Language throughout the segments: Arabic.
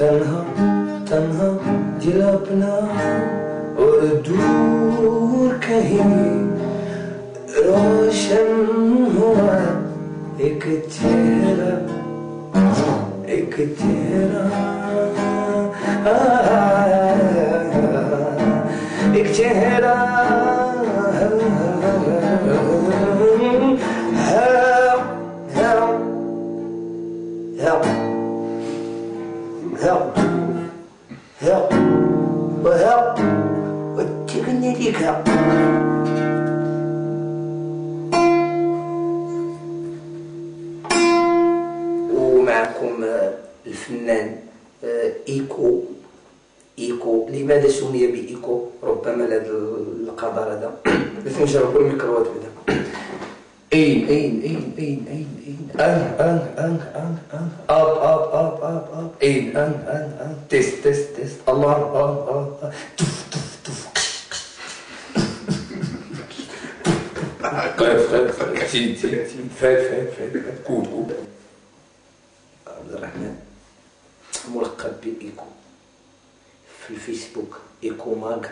تنها جلبنا وردور كهي روشن هو اكتيرا اكتيرا اكتيرا help وتغني ليك help. ومعكم الفنان إيكو. لماذا سمي بإيكو؟ ربما لهذا القدر هذا لازم نجربوا الميكروات بعدا. أين أب أين تيست الله تف فات كول عبد الرحمن ملقب بإيكو في الفيسبوك إيكو ماغ.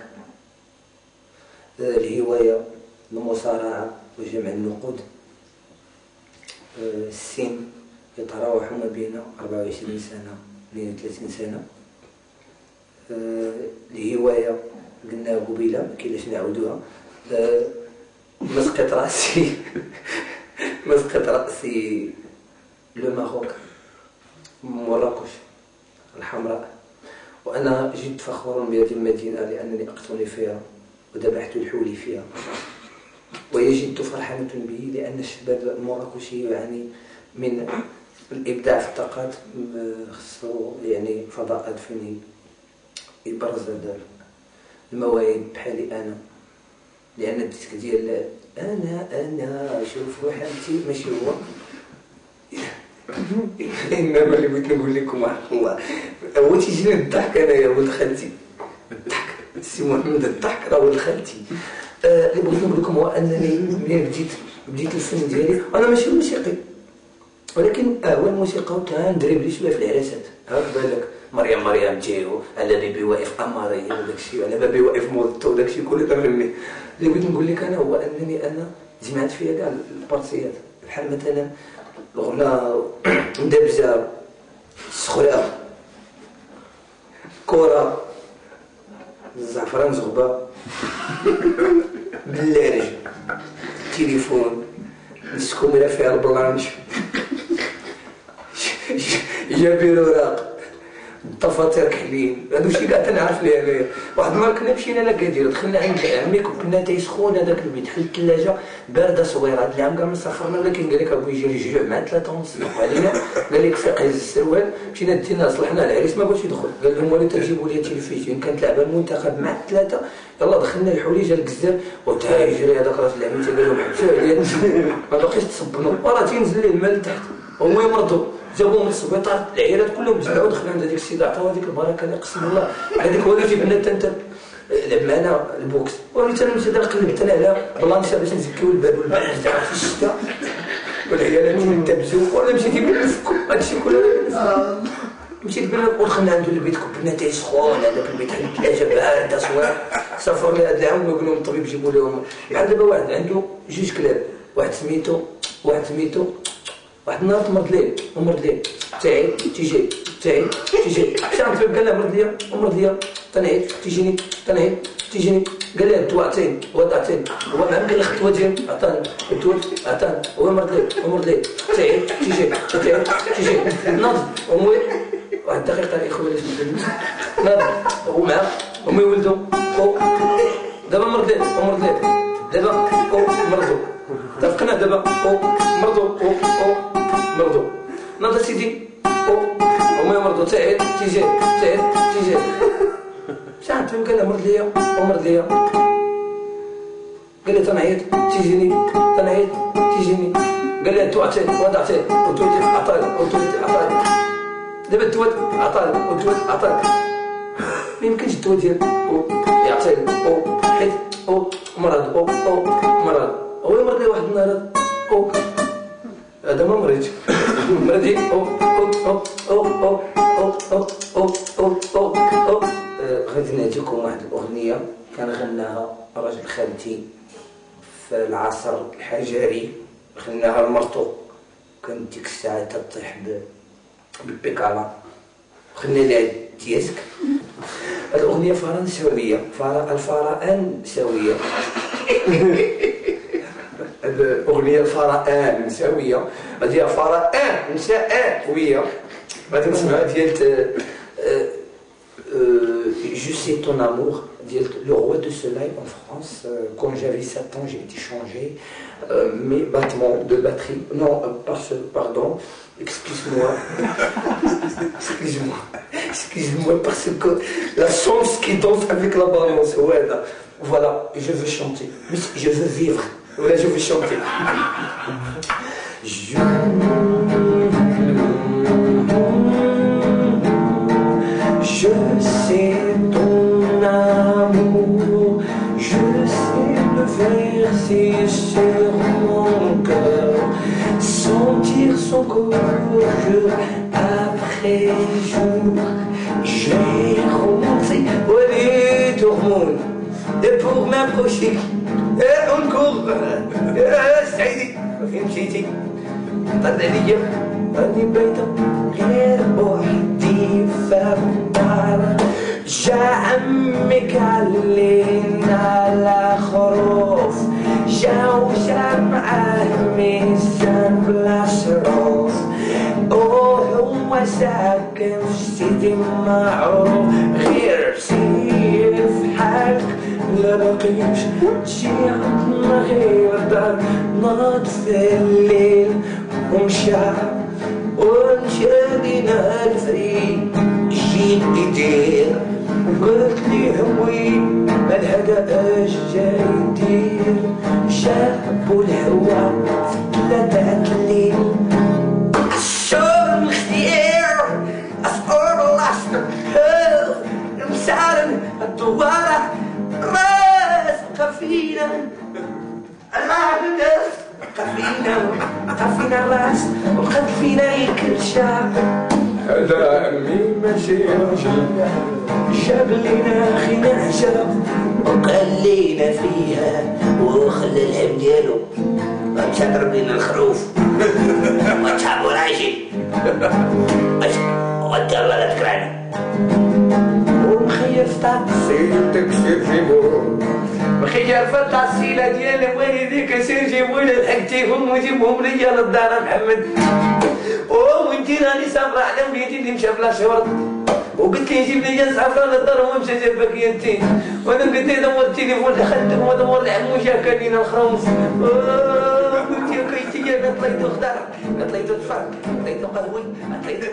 الهواية المصارعة وجمع النقود. السن يتراوح ما بين 24 سنة و 32 سنة. الهواية قلنا قبيلة كيفاش نعاودوها. مسقط رأسي لو ماروك مراكش الحمراء. وأنا جد فخور بهذه المدينة لأنني أقتني فيها وذبحت الحولي فيها، وهي جد فرحانة بي لأن الشباب المراكشي يعني من الإبداع في الطاقات. خصو يعني فضاءات فين يبرز المواهب بحالي أنا، لأن الديسك ديال أنا شوفوا حالتي ماشي هو. إنما اللي بغيت نقول لكم الله هو تيجيني الضحك أنا يا ولد خالتي. الضحك السي محمد الضحك راه ولد خالتي. اللي بغيت نقول لكم هو أنني ملي بديت الفن ديالي أنا ماشي موسيقي، ولكن هو الموسيقى وتندربلي شويه في العراسات. هاك بالك مريم جيو على بيبي واقف اماري وداكشي على بيبي واقف موطو وداكشي كله كنغني. اللي بغيت نقول لك انا هو انني انا جمعت فيها كاع البارتيات، بحال مثلا الغنى مدبزه السخره كره الزعفران زغبه باللارج تليفون السكومره فيها البلانش جابير وراق الطفاتير كحلين هادو شي كاع تنعرف ليه انايا. واحد النهار كنا مشينا لاكادير دخلنا عند عمي كنا تيسخون هذاك البيت حل الثلاجه بارده صغيره. هاد العام كاع ما سخرنا، ولكن قال لك ابوي يجي الجوع مع 3 ونص علينا. قال لك فيق هز السروال مشينا دينا صلحنا العريس ما بغاش يدخل. قال لهم ولي تجيبوا لي التلفزيون كانت لعبه المنتخب مع 3. يلا دخلنا الحولي جا الكزار وتا يجري هذاك راس العميته قال لهم حبسوا عليا ما باقيش تصبنوا وراه تينزل ليه الماء لتحت. هما يمرضوا جابوهم للسبيطار العيالات كلهم جمعوا دخلوا عند هذيك السيده عطاو هذيك البركه اللي قسم الله هذيك هو اللي جيب لنا تنتر لعب معنا البوكس. وليت انا مشيت قلبت انا على بلانشا باش نزكيو الباب والبارح تاع في الشتاء والعيالات تنتبزوا ولا مشيت نفكوا هادشي كله. مشيت بنا ودخلنا عنده البيت كبرنا تاع سخون هذاك البيت حل الثلاجه بارده صوير. سافر لي هذا العام وقال لهم الطبيب جيبوا لهم. بحال دابا واحد عنده 2 كلاب، واحد سميتو واحد النهار تمرض ليه تعيد تيجي مشى عند الطبيب قال له مرض ليا تنعيد تيجيني قال له الدواء عطيني هو معاه قال له خد الدواء ديالك عطاني هو مرض ليه تعيد تيجي ناض امي واحد الدقيقه الاخوه اللي سمعتوني ناض هو معاه امي ولدو دابا مرض ليه دابا مرضو تفقنا دابا مرضو ناض سيدي هما مرضو تعيد تيجي مشى عند الطبيب قال له مرض ليا قال لي تنعيط تيجيني قال لي الدواء عطاني والدواء عطاني دابا الدواء عطاني ما يمكنش الدواء ديالك يعطيني حيت مرض هو يمرض لي واحد النهار هذا ما مريض مرضي اختي في العصر الحجري خلناها المرطو، كانت ديك الساعة تطيح بالبيكالا، خلنا لها ديسك. الأغنية فرنسوية، الفرنسوية الأغنية الفرنسوية هذه فرنسوية، غادي نسمعها ديال Je sais ton amour, le roi du soleil en France. Quand j'avais 7 ans, j'ai été changer mes battements de batterie. Non, pardon, excuse-moi. Excuse-moi, parce que la chance qui danse avec la balance. Voilà, je veux chanter. Je veux vivre. Voilà, je veux chanter. Je sais ton amour, je sais le verser sur mon cœur, sentir son corps jour après jour. J'ai remonté les tourments et pour m'approcher encore سعيدي فين مشيتي؟ طلع عليا راني بايته غير بوحدي في الدار. جا عمك علينا الخروف، جا معاه ميزان بلا شروف، وهو ساكن في سيدي معروف. غير سير في حالك لا بقيتش تجي عندنا غير دار، ناض في الليل ومشى لينا الفريق. جيت يدير وقلت لي هوي الهدى اش جاي يدير. جابو الهوا في 3 الليل، الشوق الاختيار أسأل الله سبحانه مسالم الدوارة راس قفينا العبد قفينا الراس وقد فينا يكل شعب. هذا عمي ماشي رجل جاب لينا خينا عجب وقال لينا فيها وخلى العب ديالو مشى ضرب لينا الخروف وتعبوا راجل ودي الله لا تكرهنا. ومخير في تاكسي مخير في التعسيلة ديال والديك سير جيبولي لحقتيهم وجيبهم ليا للدار محمد. وانتي راني صابرة على وليدي اللي مشى بلا شهور، وقلت لي جيب لي زعفرة للدار وهو مشى جاب باكيتين، وانا قلت لي دور التليفون خدم ودور العمو جا كان لينا الخروف. قلت يا كيتي انا طليتو خضر، طليتو تفرق، طليتو قهوي، طليتو